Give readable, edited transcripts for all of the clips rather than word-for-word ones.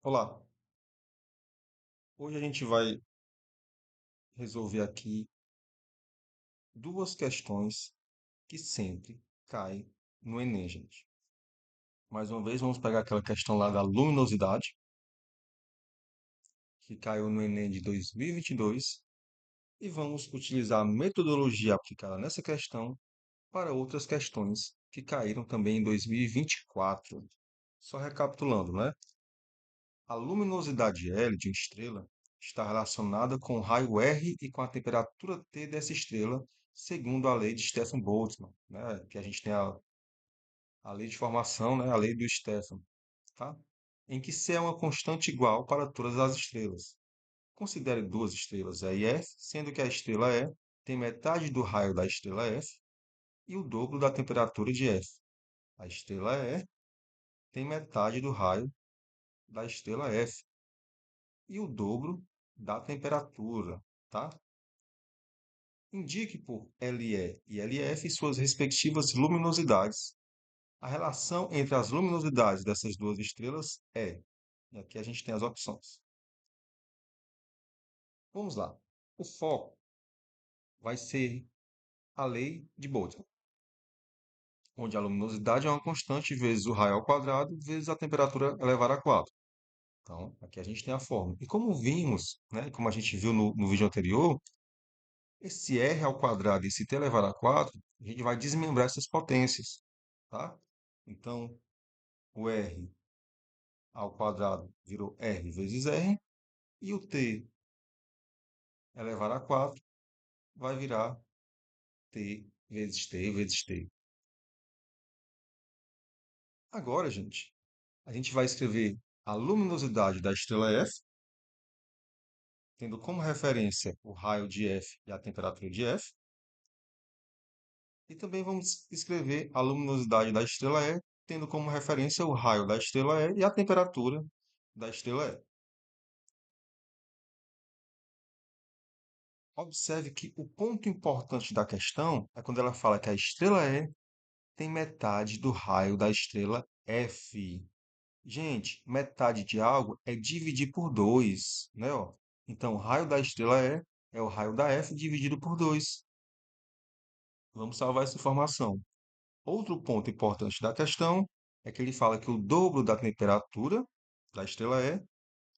Olá, hoje a gente vai resolver aqui duas questões que sempre caem no Enem, gente. Mais uma vez, vamos pegar aquela questão lá da luminosidade, que caiu no Enem de 2022, e vamos utilizar a metodologia aplicada nessa questão para outras questões que caíram também em 2024. Só recapitulando, né? A luminosidade L de uma estrela está relacionada com o raio R e com a temperatura T dessa estrela, segundo a lei de Stefan Boltzmann, né? Que a gente tem a lei de formação, né? A lei do Stefan, tá? Em que C é uma constante igual para todas as estrelas. Considere duas estrelas E e F, sendo que a estrela E tem metade do raio da estrela F e o dobro da temperatura de F. A estrela E tem metade do raio da estrela F e o dobro da temperatura, tá? Indique por LE e LF suas respectivas luminosidades. A relação entre as luminosidades dessas duas estrelas é, e aqui a gente tem as opções. Vamos lá. O foco vai ser a lei de Boltzmann, onde a luminosidade é uma constante vezes o raio ao quadrado vezes a temperatura elevada a 4. Então, aqui a gente tem a fórmula. E como vimos, né, e como a gente viu no vídeo anterior, esse r ao quadrado e esse t elevado a 4, a gente vai desmembrar essas potências, tá? Então, o r ao quadrado virou r vezes r, e o t elevado a 4 vai virar t vezes t vezes t. Agora, gente, a gente vai escrever a luminosidade da estrela F, tendo como referência o raio de F e a temperatura de F, e também vamos escrever a luminosidade da estrela E, tendo como referência o raio da estrela E e a temperatura da estrela E. Observe que o ponto importante da questão é quando ela fala que a estrela E tem metade do raio da estrela F. Gente, metade de algo é dividir por 2, né? Ó? Então, o raio da estrela E é o raio da F dividido por 2. Vamos salvar essa informação. Outro ponto importante da questão é que ele fala que o dobro da temperatura da estrela E,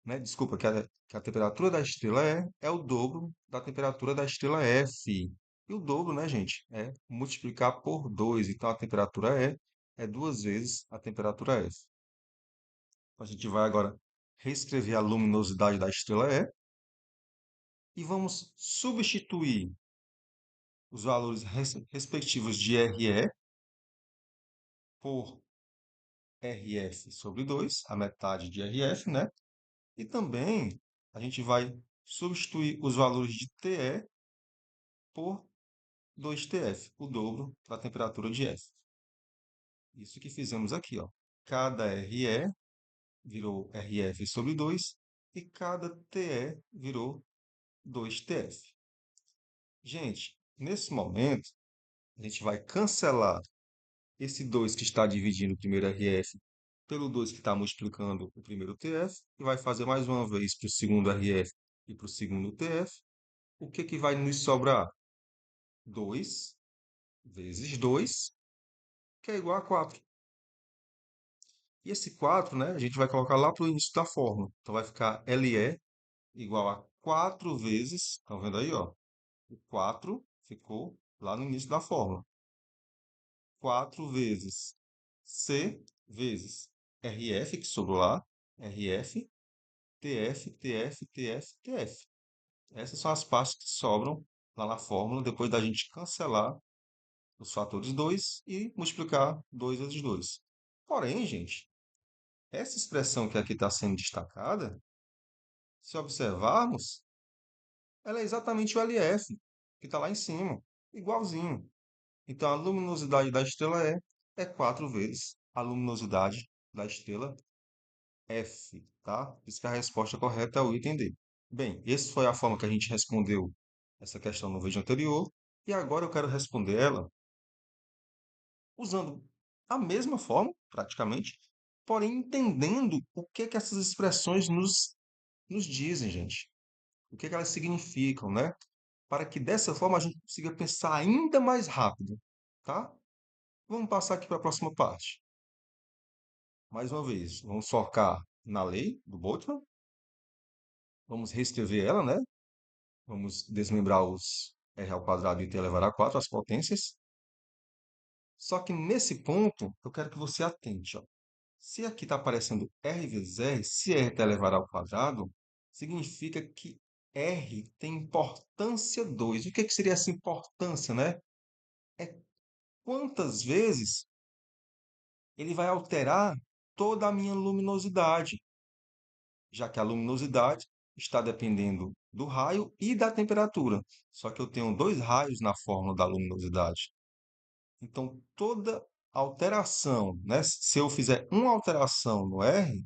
né? Desculpa, que a temperatura da estrela é o dobro da temperatura da estrela F. E o dobro, né, gente, é multiplicar por 2. Então, a temperatura é duas vezes a temperatura F. A gente vai agora reescrever a luminosidade da estrela E e vamos substituir os valores respectivos de RE por RF sobre 2, a metade de RF, né? E também a gente vai substituir os valores de TE por 2TF, o dobro da temperatura de F. Isso que fizemos aqui, ó. Cada RE virou RF sobre 2 e cada TE virou 2TF. Gente, nesse momento, a gente vai cancelar esse 2 que está dividindo o primeiro RF pelo 2 que está multiplicando o primeiro TF e vai fazer mais uma vez para o segundo RF e para o segundo TF. O que que vai nos sobrar? 2 vezes 2, que é igual a 4. E esse 4, né, a gente vai colocar lá para o início da fórmula. Então vai ficar LE igual a 4 vezes, estão vendo aí, ó? O 4 ficou lá no início da fórmula. 4 vezes C vezes RF, que sobrou lá, RF, TF, TF, TF, TF. Essas são as partes que sobram lá na fórmula, depois da gente cancelar os fatores 2 e multiplicar 2 vezes 2. Porém, gente, essa expressão que aqui está sendo destacada, se observarmos, ela é exatamente o LF, que está lá em cima, igualzinho. Então, a luminosidade da estrela é 4 vezes a luminosidade da estrela F, tá? Por isso que a resposta correta é o item D. Bem, essa foi a forma que a gente respondeu essa questão no vídeo anterior, e agora eu quero responder ela usando a mesma forma, praticamente, porém entendendo o que que essas expressões nos dizem, gente. O que que elas significam, né? Para que dessa forma a gente consiga pensar ainda mais rápido, tá? Vamos passar aqui para a próxima parte. Mais uma vez, vamos focar na lei do Boltzmann, vamos reescrever ela, né? Vamos desmembrar os r ao quadrado e t elevado a 4, as potências. Só que nesse ponto, eu quero que você atente, ó. Se aqui está aparecendo r vezes r, se r está elevado ao quadrado, significa que r tem importância 2. O que que seria essa importância, né? É quantas vezes ele vai alterar toda a minha luminosidade, já que a luminosidade está dependendo do raio e da temperatura. Só que eu tenho dois raios na fórmula da luminosidade. Então, toda alteração, né? Se eu fizer uma alteração no R,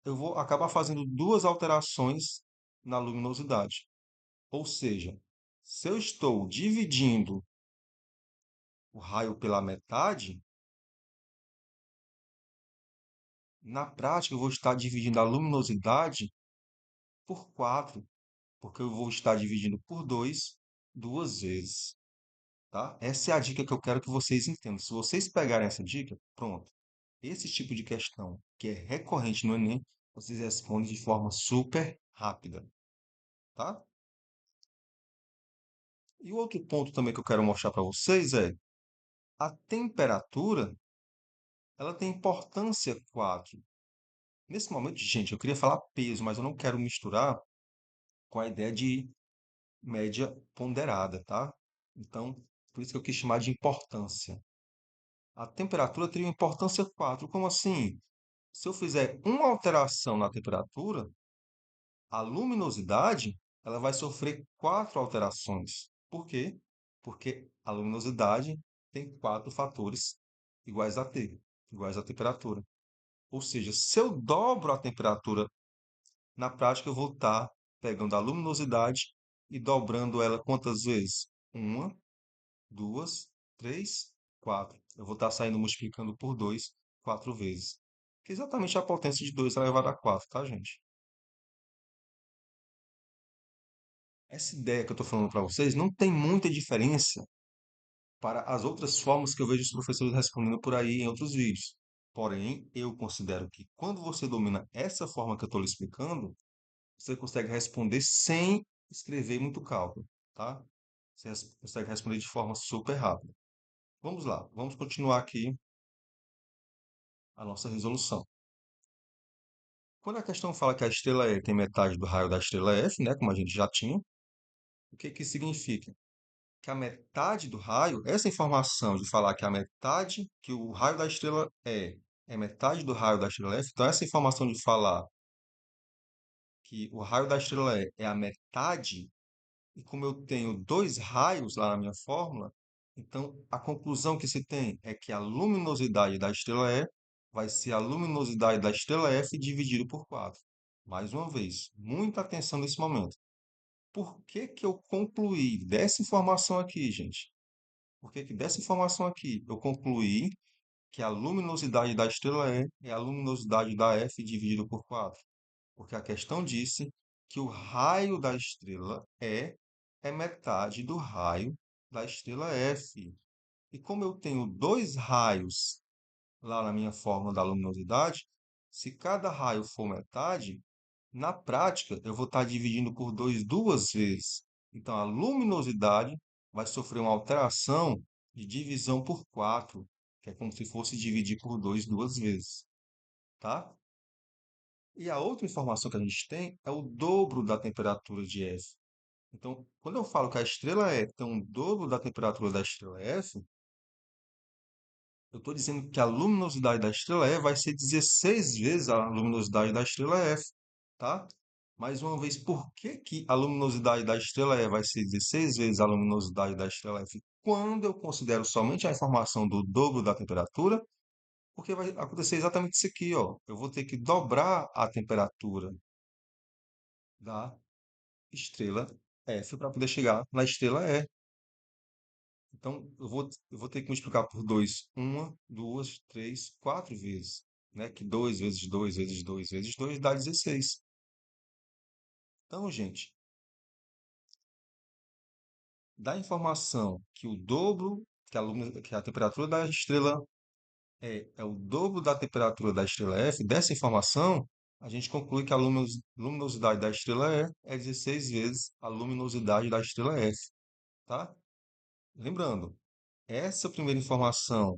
eu vou acabar fazendo duas alterações na luminosidade. Ou seja, se eu estou dividindo o raio pela metade, na prática eu vou estar dividindo a luminosidade por 4, porque eu vou estar dividindo por 2 duas vezes, tá? Essa é a dica que eu quero que vocês entendam. Se vocês pegarem essa dica, pronto. Esse tipo de questão que é recorrente no Enem, vocês respondem de forma super rápida, tá? E o outro ponto também que eu quero mostrar para vocês é a temperatura, ela tem importância 4. Nesse momento, gente, eu queria falar peso, mas eu não quero misturar com a ideia de média ponderada, tá? Então, por isso que eu quis chamar de importância. A temperatura teria uma importância 4. Como assim? Se eu fizer uma alteração na temperatura, a luminosidade ela vai sofrer quatro alterações. Por quê? Porque a luminosidade tem quatro fatores iguais a T, iguais à temperatura. Ou seja, se eu dobro a temperatura, na prática eu vou estar pegando a luminosidade e dobrando ela quantas vezes? Uma, duas, três, quatro. Eu vou estar saindo multiplicando por 2 quatro vezes. Que é exatamente a potência de 2 elevado a 4, tá, gente? Essa ideia que eu estou falando para vocês não tem muita diferença para as outras formas que eu vejo os professores respondendo por aí em outros vídeos. Porém, eu considero que quando você domina essa forma que eu estou lhe explicando, você consegue responder sem escrever muito cálculo, tá? Você consegue responder de forma super rápida. Vamos lá, vamos continuar aqui a nossa resolução. Quando a questão fala que a estrela E tem metade do raio da estrela F, né, como a gente já tinha, o que que significa? Que a metade do raio, essa informação de falar que a metade, que o raio da estrela é metade do raio da estrela F, então essa informação de falar que o raio da estrela E é a metade, e como eu tenho dois raios lá na minha fórmula, então a conclusão que se tem é que a luminosidade da estrela E vai ser a luminosidade da estrela F dividido por 4. Mais uma vez, muita atenção nesse momento. Por que que eu concluí dessa informação aqui, gente? Porque que dessa informação aqui eu concluí que a luminosidade da estrela E é a luminosidade da F dividido por 4. Porque a questão disse que o raio da estrela é metade do raio da estrela F. E como eu tenho dois raios lá na minha fórmula da luminosidade, se cada raio for metade, na prática, eu vou estar dividindo por 2 duas vezes. Então, a luminosidade vai sofrer uma alteração de divisão por 4, que é como se fosse dividir por 2 duas vezes, tá? E a outra informação que a gente tem é o dobro da temperatura de F. Então, quando eu falo que a estrela E tem um dobro da temperatura da estrela F, eu estou dizendo que a luminosidade da estrela E vai ser 16 vezes a luminosidade da estrela F, tá? Mais uma vez, por que que a luminosidade da estrela E vai ser 16 vezes a luminosidade da estrela F? Quando eu considero somente a informação do dobro da temperatura, porque vai acontecer exatamente isso aqui, ó. Eu vou ter que dobrar a temperatura da estrela F para poder chegar na estrela E. Então, eu vou ter que multiplicar por 2 uma, duas, três, quatro vezes. né? Que 2 vezes 2 vezes 2 vezes 2 dá 16. Então, gente, da informação que o dobro, que a temperatura da estrela é o dobro da temperatura da estrela F, dessa informação, a gente conclui que a luminosidade da estrela E é 16 vezes a luminosidade da estrela F, tá? Lembrando, essa primeira informação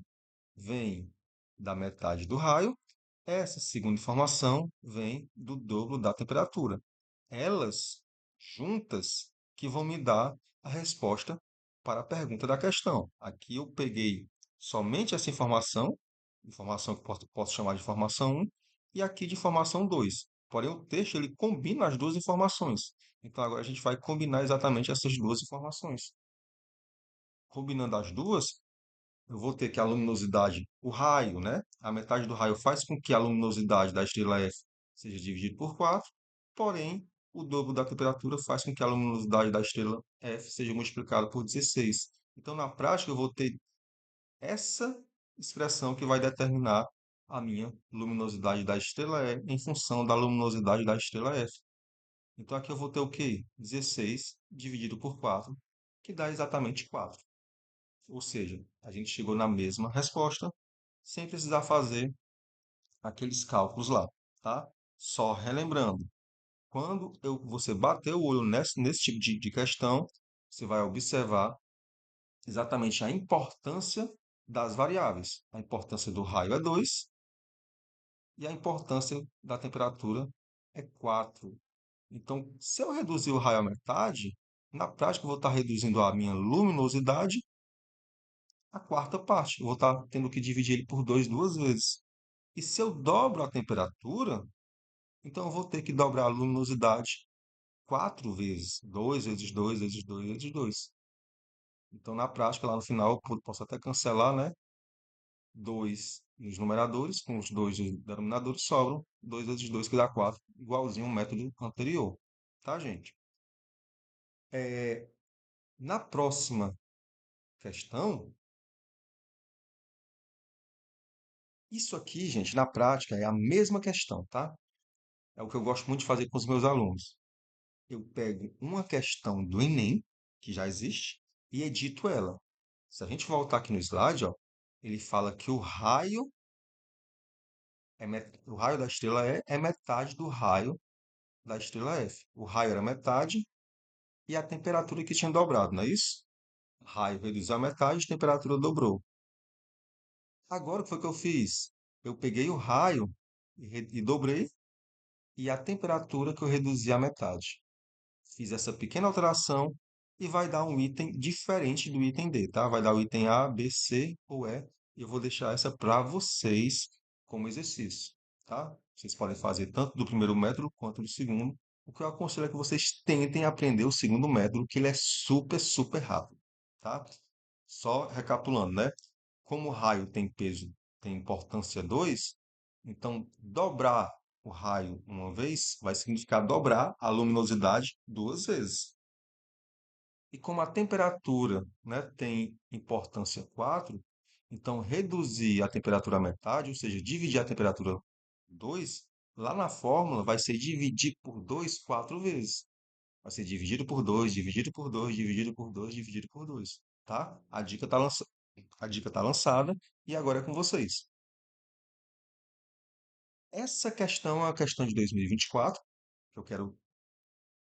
vem da metade do raio, essa segunda informação vem do dobro da temperatura. Elas juntas que vão me dar a resposta para a pergunta da questão. Aqui eu peguei somente essa informação, informação que posso chamar de informação 1, e aqui de informação 2. Porém, o texto ele combina as duas informações. Então, agora a gente vai combinar exatamente essas duas informações. Combinando as duas, eu vou ter que a luminosidade, o raio, né? A metade do raio faz com que a luminosidade da estrela F seja dividida por 4, porém, o dobro da temperatura faz com que a luminosidade da estrela F seja multiplicada por 16. Então, na prática, eu vou ter essa expressão que vai determinar a minha luminosidade da estrela E em função da luminosidade da estrela F. Então, aqui eu vou ter o quê? 16 dividido por 4, que dá exatamente 4. Ou seja, a gente chegou na mesma resposta sem precisar fazer aqueles cálculos lá, tá? Só relembrando, quando você bater o olho nesse tipo de questão, você vai observar exatamente a importância das variáveis. A importância do raio é 2 e a importância da temperatura é 4. Então, se eu reduzir o raio à metade, na prática eu vou estar reduzindo a minha luminosidade à quarta parte. Eu vou estar tendo que dividir ele por 2 duas vezes. E se eu dobro a temperatura, então eu vou ter que dobrar a luminosidade 4 vezes. 2 vezes 2 vezes 2 vezes 2. Então, na prática, lá no final, eu posso até cancelar, né? 2 nos numeradores, com os 2 nos denominadores, sobram 2 vezes 2, que dá 4, igualzinho ao método anterior. Tá, gente? É, na próxima questão, isso aqui, gente, na prática, é a mesma questão, tá? É o que eu gosto muito de fazer com os meus alunos. Eu pego uma questão do Enem, que já existe, e edito ela. Se a gente voltar aqui no slide, ó, ele fala que o raio da estrela E é metade do raio da estrela F. O raio era metade e a temperatura que tinha dobrado, não é isso? O raio reduziu a metade, a temperatura dobrou. Agora, o que foi que eu fiz? Eu peguei o raio e dobrei, e a temperatura que eu reduzi à metade. Fiz essa pequena alteração e vai dar um item diferente do item D, tá? Vai dar o item A, B, C ou E. E eu vou deixar essa para vocês como exercício, tá? Vocês podem fazer tanto do primeiro método quanto do segundo. O que eu aconselho é que vocês tentem aprender o segundo método, que ele é super, super rápido, tá? Só recapitulando, né? Como o raio tem peso, tem importância 2, então dobrar o raio uma vez vai significar dobrar a luminosidade duas vezes. E como a temperatura, né, tem importância 4, então reduzir a temperatura à metade, ou seja, dividir a temperatura 2, lá na fórmula vai ser dividir por 2 quatro vezes. Vai ser dividido por 2, dividido por 2, dividido por 2, dividido por 2, tá? A dica tá lançada e agora é com vocês. Essa questão é a questão de 2024, que eu quero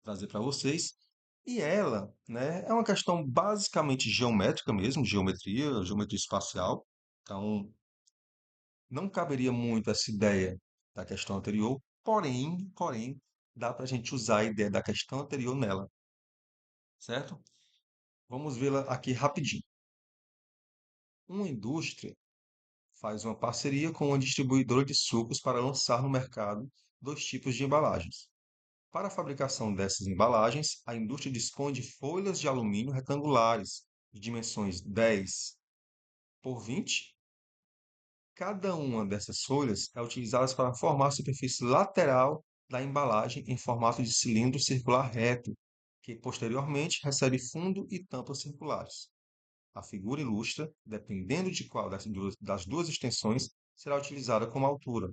trazer para vocês. E ela, né, é uma questão basicamente geométrica mesmo, geometria espacial. Então, não caberia muito essa ideia da questão anterior, porém, dá para a gente usar a ideia da questão anterior nela, certo? Vamos vê-la aqui rapidinho. Uma indústria faz uma parceria com uma distribuidora de sucos para lançar no mercado dois tipos de embalagens. Para a fabricação dessas embalagens, a indústria dispõe de folhas de alumínio retangulares de dimensões 10 por 20. Cada uma dessas folhas é utilizada para formar a superfície lateral da embalagem em formato de cilindro circular reto, que posteriormente recebe fundo e tampas circulares. A figura ilustra, dependendo de qual das duas extensões será utilizada como altura.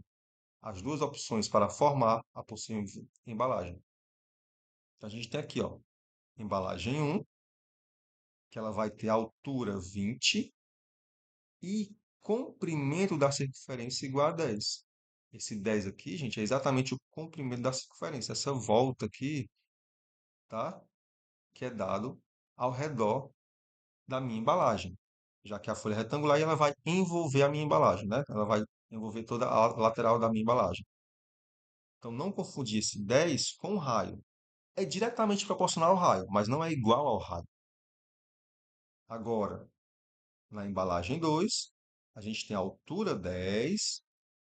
As duas opções para formar a possível embalagem. Então, a gente tem aqui, ó, embalagem um, que ela vai ter altura 20 e comprimento da circunferência igual a 10. Esse 10 aqui, gente, é exatamente o comprimento da circunferência. Essa volta aqui, tá? Que é dado ao redor da minha embalagem. Já que a folha é retangular, ela vai envolver a minha embalagem, né? Ela vai envolver toda a lateral da minha embalagem. Então, não confundir esse 10 com o raio. É diretamente proporcional ao raio, mas não é igual ao raio. Agora, na embalagem 2, a gente tem a altura 10,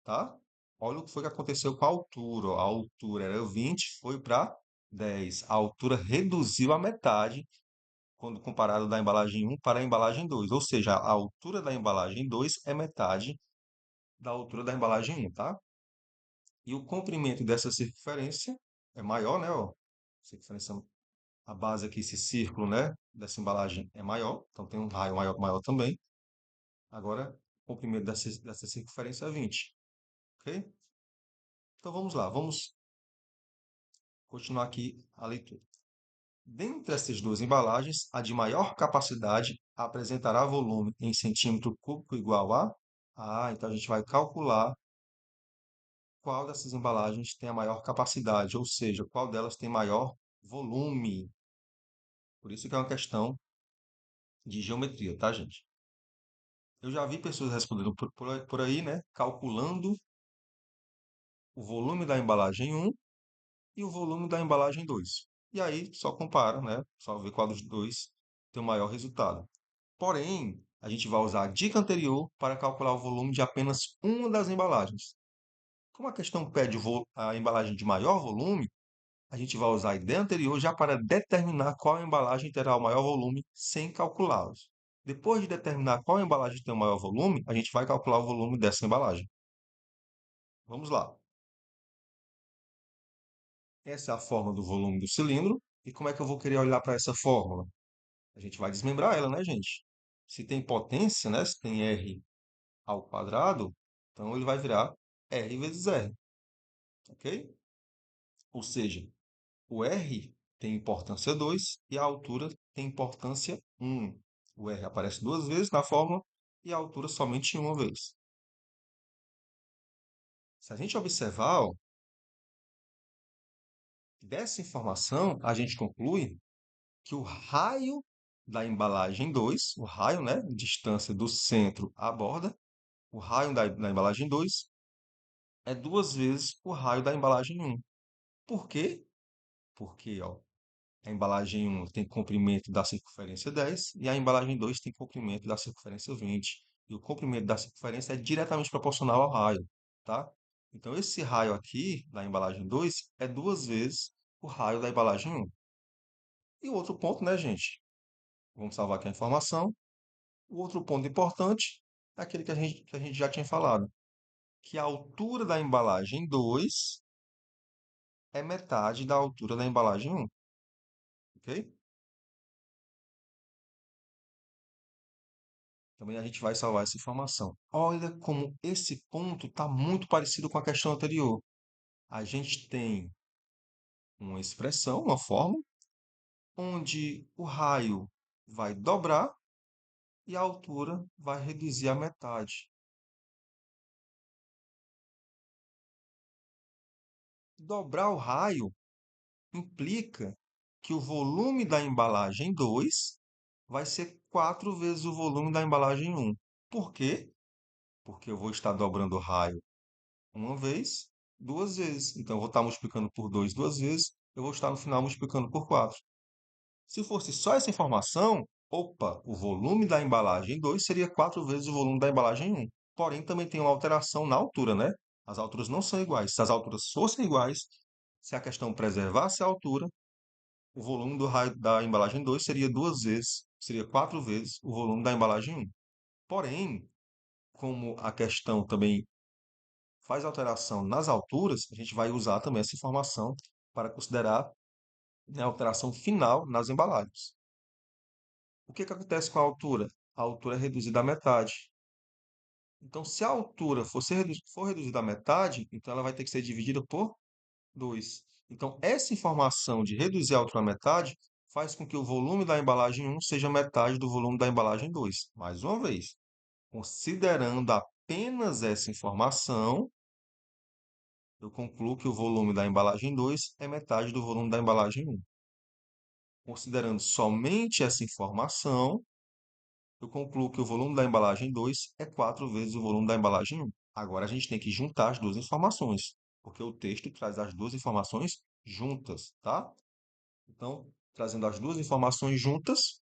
tá? Olha o que foi que aconteceu com a altura. Ó. A altura era 20, foi para 10. A altura reduziu a metade quando comparado da embalagem um para a embalagem 2. Ou seja, a altura da embalagem 2 é metade da altura da embalagem um, tá? E o comprimento dessa circunferência é maior, né? Ó, circunferência, a base aqui, esse círculo, né? Dessa embalagem é maior, então tem um raio maior também. Agora, o comprimento dessa circunferência é 20, ok? Então vamos lá, vamos continuar aqui a leitura. Dentre essas duas embalagens, a de maior capacidade apresentará volume em centímetro cúbico igual a... então a gente vai calcular qual dessas embalagens tem a maior capacidade, ou seja, qual delas tem maior volume. Por isso que é uma questão de geometria, tá, gente? Eu já vi pessoas respondendo por aí, né? Calculando o volume da embalagem um e o volume da embalagem 2. E aí só compara, né? Só ver qual dos dois tem o maior resultado. Porém, a gente vai usar a dica anterior para calcular o volume de apenas uma das embalagens. Como a questão pede a embalagem de maior volume, a gente vai usar a ideia anterior já para determinar qual embalagem terá o maior volume sem calculá-los. Depois de determinar qual embalagem tem o maior volume, a gente vai calcular o volume dessa embalagem. Vamos lá. Essa é a forma do volume do cilindro. E como é que eu vou querer olhar para essa fórmula? A gente vai desmembrar ela, né, gente? Se tem potência, né? Se tem R ao quadrado, então ele vai virar R vezes R, ok? Ou seja, o R tem importância 2 e a altura tem importância 1. O R aparece duas vezes na fórmula e a altura somente uma vez. Se a gente observar, ó, dessa informação, a gente conclui que o raio da embalagem 2, o raio, né, distância do centro à borda, o raio da embalagem 2 é duas vezes o raio da embalagem um. Por quê? Porque, ó, a embalagem um tem comprimento da circunferência 10 e a embalagem 2 tem comprimento da circunferência 20. E o comprimento da circunferência é diretamente proporcional ao raio, tá? Então, esse raio aqui, da embalagem 2, é duas vezes o raio da embalagem um. E o outro ponto, né, gente? Vamos salvar aqui a informação. O outro ponto importante é aquele que a gente já tinha falado, que a altura da embalagem 2 é metade da altura da embalagem um, ok? Também a gente vai salvar essa informação. Olha como esse ponto está muito parecido com a questão anterior. A gente tem uma expressão, uma forma, onde o raio vai dobrar e a altura vai reduzir a metade. Dobrar o raio implica que o volume da embalagem 2 vai ser 4 vezes o volume da embalagem um. Por quê? Porque eu vou estar dobrando o raio uma vez, duas vezes. Então, eu vou estar multiplicando por 2 duas vezes, eu vou estar no final multiplicando por 4. Se fosse só essa informação, opa, o volume da embalagem 2 seria 4 vezes o volume da embalagem um. Porém, também tem uma alteração na altura, né? As alturas não são iguais. Se as alturas fossem iguais, se a questão preservasse a altura, o volume do raio da embalagem 2 seria duas vezes, seria 4 vezes o volume da embalagem um. Porém, como a questão também faz alteração nas alturas, a gente vai usar também essa informação para considerar, né, a alteração final nas embalagens. O que que acontece com a altura? A altura é reduzida à metade. Então, se a altura for reduzida à metade, então ela vai ter que ser dividida por 2. Então, essa informação de reduzir a altura à metade faz com que o volume da embalagem um seja metade do volume da embalagem 2. Mais uma vez, considerando apenas essa informação, eu concluo que o volume da embalagem 2 é metade do volume da embalagem um. Considerando somente essa informação, eu concluo que o volume da embalagem 2 é 4 vezes o volume da embalagem um. Agora a gente tem que juntar as duas informações, porque o texto traz as duas informações juntas, tá? Então, trazendo as duas informações juntas,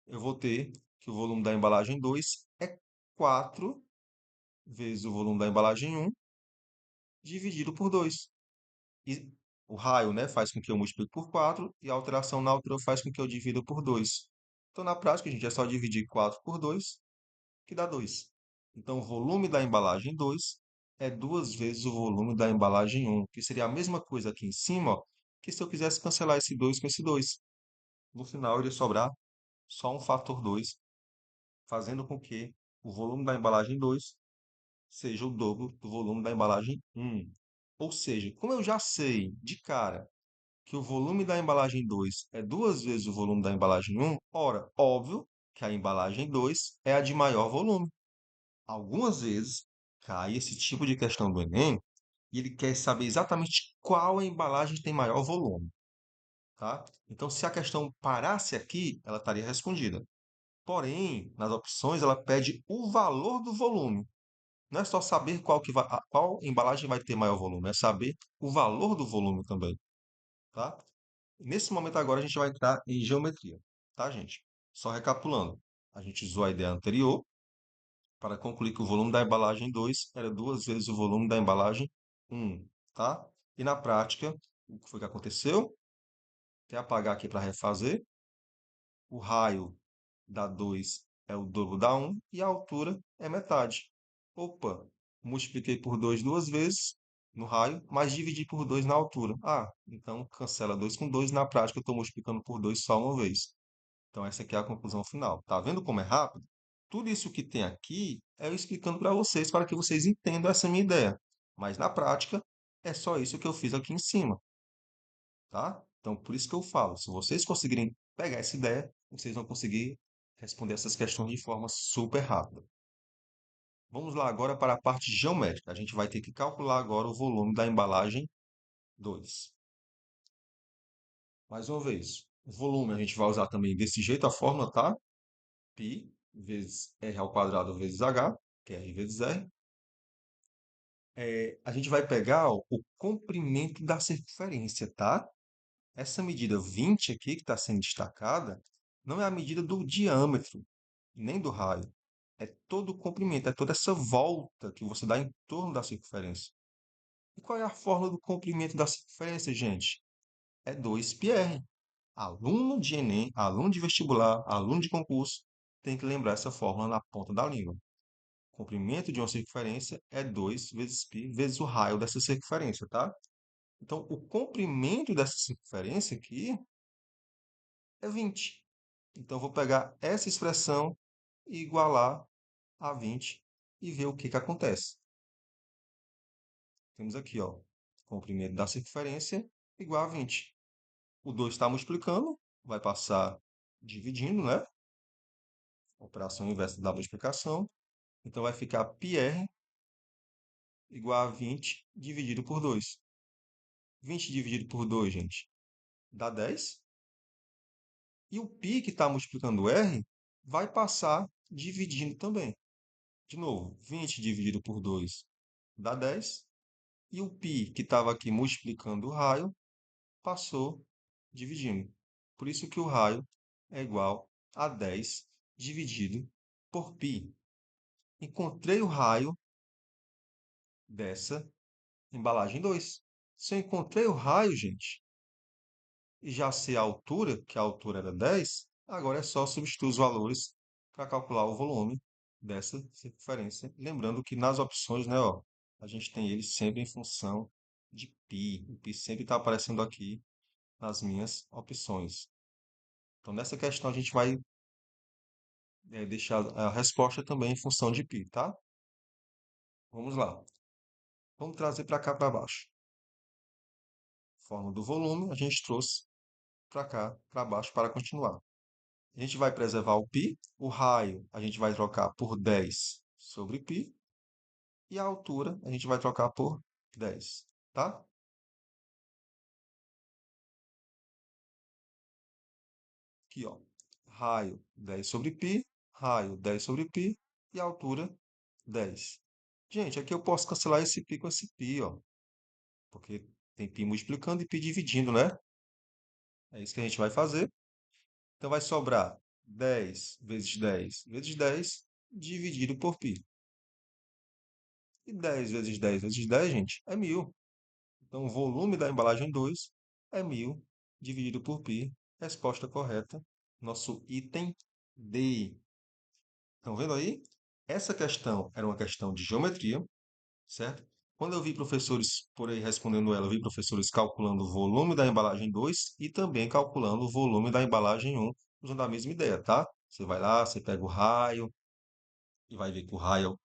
eu vou ter que o volume da embalagem 2 é 4 vezes o volume da embalagem um dividido por 2. E o raio, né, faz com que eu multiplique por 4 e a alteração na altura faz com que eu divida por 2. Então, na prática, a gente é só dividir 4 por 2, que dá 2. Então, o volume da embalagem 2 é duas vezes o volume da embalagem um, que seria a mesma coisa aqui em cima, ó, que se eu quisesse cancelar esse 2 com esse 2. No final, iria sobrar só um fator 2, fazendo com que o volume da embalagem 2 seja o dobro do volume da embalagem um. Ou seja, como eu já sei de cara que o volume da embalagem 2 é duas vezes o volume da embalagem um, ora, óbvio que a embalagem 2 é a de maior volume. Algumas vezes cai esse tipo de questão do Enem e ele quer saber exatamente qual embalagem tem maior volume, tá? Então, se a questão parasse aqui, ela estaria respondida. Porém, nas opções, ela pede o valor do volume. Não é só saber qual embalagem vai ter maior volume, é saber o valor do volume também, tá? Nesse momento agora a gente vai entrar em geometria, tá, gente? Só recapitulando. A gente usou a ideia anterior para concluir que o volume da embalagem 2 era duas vezes o volume da embalagem um, tá? E na prática, o que foi que aconteceu? Até apagar aqui para refazer. O raio da 2 é o dobro da um e a altura é metade. Opa, multipliquei por 2 duas vezes no raio, mas dividi por 2 na altura. Ah, então cancela 2 com 2. Na prática, eu estou multiplicando por 2 só uma vez. Então, essa aqui é a conclusão final. Tá vendo como é rápido? Tudo isso que tem aqui é eu explicando para vocês, para que vocês entendam essa minha ideia. Mas na prática, é só isso que eu fiz aqui em cima, tá? Então, por isso que eu falo, se vocês conseguirem pegar essa ideia, vocês vão conseguir responder essas questões de forma super rápida. Vamos lá agora para a parte geométrica. A gente vai ter que calcular agora o volume da embalagem 2. Mais uma vez, o volume a gente vai usar também desse jeito a fórmula, tá? Π vezes R ao quadrado vezes H, que é R vezes R. A gente vai pegar ó, o comprimento da circunferência, tá? Essa medida 20 aqui, que está sendo destacada, não é a medida do diâmetro, nem do raio. É todo o comprimento, é toda essa volta que você dá em torno da circunferência. E qual é a fórmula do comprimento da circunferência, gente? É 2πr. Aluno de Enem, aluno de vestibular, aluno de concurso, tem que lembrar essa fórmula na ponta da língua. O comprimento de uma circunferência é 2 vezes π vezes o raio dessa circunferência, tá? Então, o comprimento dessa circunferência aqui é 20. Então, eu vou pegar essa expressão e igualar a 20 e ver o que que acontece. Temos aqui, ó, comprimento da circunferência igual a 20. O 2 está multiplicando, vai passar dividindo, né? Operação inversa da multiplicação. Então, vai ficar πr igual a 20 dividido por 2. 20 dividido por 2, gente, dá 10. E o π que está multiplicando o r vai passar dividindo também. De novo, 20 dividido por 2 dá 10. E o π que estava aqui multiplicando o raio passou dividindo. Por isso que o raio é igual a 10 dividido por π. Encontrei o raio dessa embalagem 2. Se eu encontrei o raio, gente, e já sei a altura, que a altura era 10, agora é só substituir os valores para calcular o volume dessa circunferência. Lembrando que nas opções, né, ó, a gente tem ele sempre em função de π. O π sempre está aparecendo aqui nas minhas opções. Então, nessa questão, a gente vai deixar a resposta também em função de π, tá? Vamos lá. Vamos trazer para cá para baixo. Forma do volume, a gente trouxe para cá, para baixo, para continuar. A gente vai preservar o π, o raio a gente vai trocar por 10 sobre π, e a altura a gente vai trocar por 10, tá? Aqui, ó. Raio 10 sobre π, raio 10 sobre π e a altura 10. Gente, aqui eu posso cancelar esse π com esse π, ó. Porque tem π multiplicando e π dividindo, né? É isso que a gente vai fazer. Então vai sobrar 10 vezes 10 vezes 10 dividido por π. E 10 vezes 10 vezes 10, gente, é 1000. Então o volume da embalagem 2 é 1000 dividido por π. Resposta correta. Nosso item D. Estão vendo aí? Essa questão era uma questão de geometria, certo? Quando eu vi professores por aí respondendo ela, eu vi professores calculando o volume da embalagem 2 e também calculando o volume da embalagem um, usando a mesma ideia, tá? Você vai lá, você pega o raio e vai ver que o raio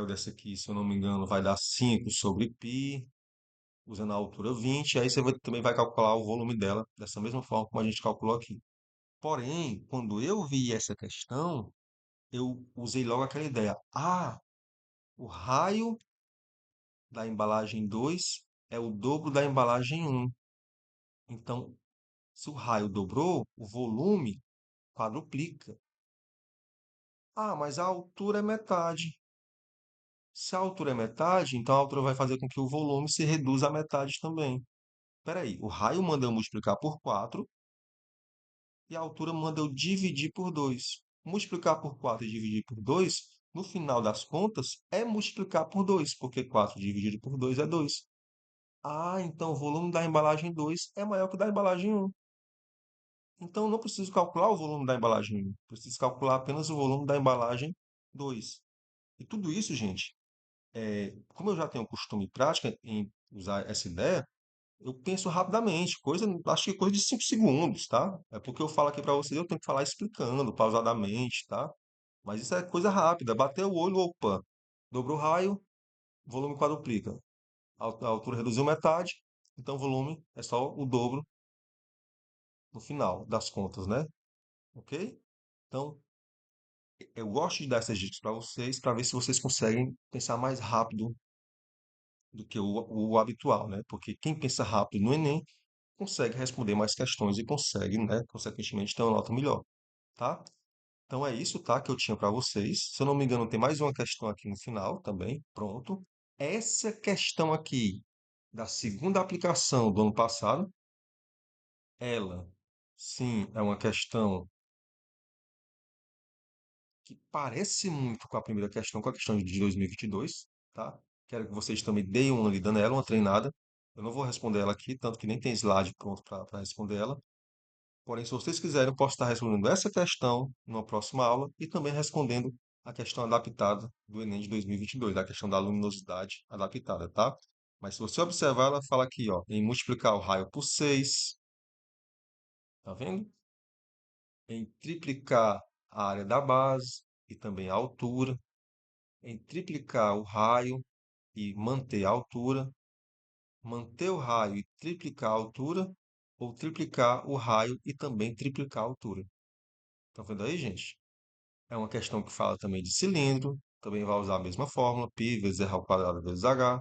dessa aqui, se eu não me engano, vai dar 5 sobre π, usando a altura 20. Aí você também vai calcular o volume dela dessa mesma forma como a gente calculou aqui. Porém, quando eu vi essa questão, eu usei logo aquela ideia. Ah, o raio da embalagem 2 é o dobro da embalagem um. Então, se o raio dobrou, o volume quadruplica. Ah, mas a altura é metade. Se a altura é metade, então a altura vai fazer com que o volume se reduza a metade também. Espera aí, o raio manda eu multiplicar por 4 e a altura manda eu dividir por 2. Multiplicar por 4 e dividir por 2, no final das contas, é multiplicar por 2, porque 4 dividido por 2 é 2. Ah, então o volume da embalagem 2 é maior que o da embalagem um. Então, eu não preciso calcular o volume da embalagem 1, preciso calcular apenas o volume da embalagem 2. E tudo isso, gente, como eu já tenho costume e prática em usar essa ideia, eu penso rapidamente, acho que coisa de 5 segundos, tá? É porque eu falo aqui para vocês, eu tenho que falar explicando, pausadamente, tá? Mas isso é coisa rápida, bater o olho, opa, dobrou o raio, volume quadruplica. A altura reduziu metade, então o volume é só o dobro no final das contas, né? Ok? Então, eu gosto de dar essas dicas para vocês, para ver se vocês conseguem pensar mais rápido do que o habitual, né? Porque quem pensa rápido no Enem consegue responder mais questões e consegue, né, consequentemente, ter uma nota melhor, tá? Então é isso, tá, que eu tinha para vocês. Se eu não me engano, tem mais uma questão aqui no final também. Pronto. Essa questão aqui da segunda aplicação do ano passado, ela, sim, é uma questão que parece muito com a primeira questão, com a questão de 2022, tá? Quero que vocês também deem uma lida nela, uma treinada. Eu não vou responder ela aqui, tanto que nem tem slide pronto para responder ela. Porém, se vocês quiserem, eu posso estar respondendo essa questão numa próxima aula e também respondendo a questão adaptada do Enem de 2022, a questão da luminosidade adaptada, tá? Mas se você observar, ela fala aqui, ó, em multiplicar o raio por 6, tá vendo? Em triplicar a área da base e também a altura, em triplicar o raio e manter a altura, manter o raio e triplicar a altura, ou triplicar o raio e também triplicar a altura. Estão vendo aí, gente? É uma questão que fala também de cilindro, também vai usar a mesma fórmula, π vezes r ao quadrado vezes h.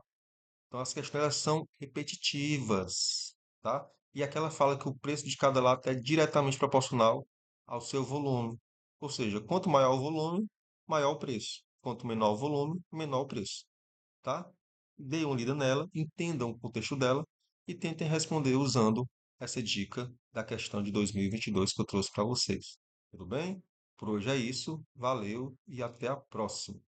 Então as questões elas são repetitivas, tá? E aquela fala que o preço de cada lata é diretamente proporcional ao seu volume. Ou seja, quanto maior o volume, maior o preço. Quanto menor o volume, menor o preço, tá? Dê uma lida nela, entendam o contexto dela e tentem responder usando essa dica da questão de 2022 que eu trouxe para vocês. Tudo bem? Por hoje é isso. Valeu e até a próxima.